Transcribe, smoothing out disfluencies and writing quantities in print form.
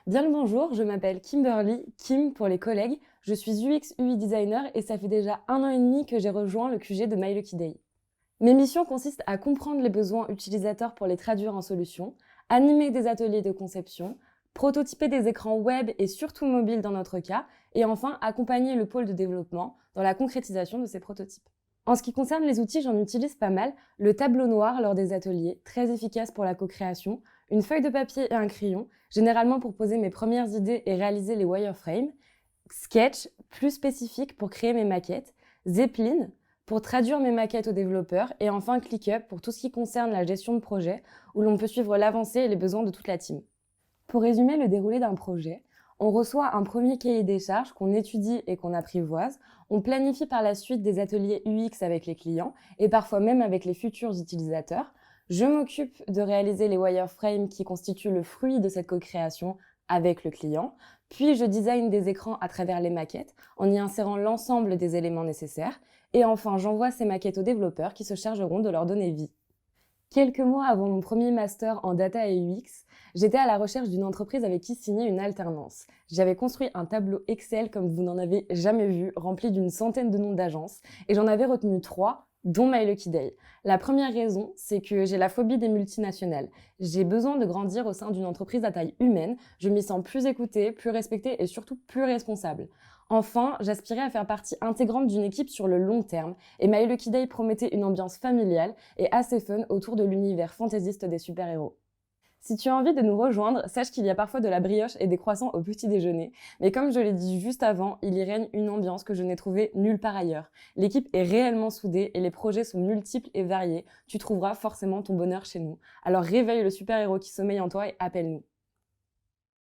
Bien le bonjour, je m'appelle Kimberly, Kim pour les collègues. Je suis UX UI designer et ça fait déjà 1 an et demi que j'ai rejoint le QG de My Lucky Day. Mes missions consistent à comprendre les besoins utilisateurs pour les traduire en solutions, animer des ateliers de conception, prototyper des écrans web et surtout mobiles dans notre cas, et enfin accompagner le pôle de développement dans la concrétisation de ces prototypes. En ce qui concerne les outils, j'en utilise pas mal. Le tableau noir lors des ateliers, très efficace pour la co-création, une feuille de papier et un crayon, généralement pour poser mes premières idées et réaliser les wireframes, Sketch, plus spécifique pour créer mes maquettes, Zeppelin, pour traduire mes maquettes aux développeurs, et enfin ClickUp pour tout ce qui concerne la gestion de projet, où l'on peut suivre l'avancée et les besoins de toute la team. Pour résumer le déroulé d'un projet, on reçoit un premier cahier des charges qu'on étudie et qu'on apprivoise, on planifie par la suite des ateliers UX avec les clients et parfois même avec les futurs utilisateurs. Je m'occupe de réaliser les wireframes qui constituent le fruit de cette co-création avec le client, puis je design des écrans à travers les maquettes en y insérant l'ensemble des éléments nécessaires, et enfin j'envoie ces maquettes aux développeurs qui se chargeront de leur donner vie. Quelques mois avant mon premier master en data et UX, j'étais à la recherche d'une entreprise avec qui signer une alternance. J'avais construit un tableau Excel comme vous n'en avez jamais vu, rempli d'une centaine de noms d'agences, et j'en avais retenu 3, dont My Lucky Day. La première raison, c'est que j'ai la phobie des multinationales. J'ai besoin de grandir au sein d'une entreprise à taille humaine, je m'y sens plus écoutée, plus respectée et surtout plus responsable. Enfin, j'aspirais à faire partie intégrante d'une équipe sur le long terme, et My Lucky Day promettait une ambiance familiale et assez fun autour de l'univers fantaisiste des super-héros. Si tu as envie de nous rejoindre, sache qu'il y a parfois de la brioche et des croissants au petit déjeuner, mais comme je l'ai dit juste avant, il y règne une ambiance que je n'ai trouvée nulle part ailleurs. L'équipe est réellement soudée et les projets sont multiples et variés. Tu trouveras forcément ton bonheur chez nous. Alors réveille le super-héros qui sommeille en toi et appelle-nous.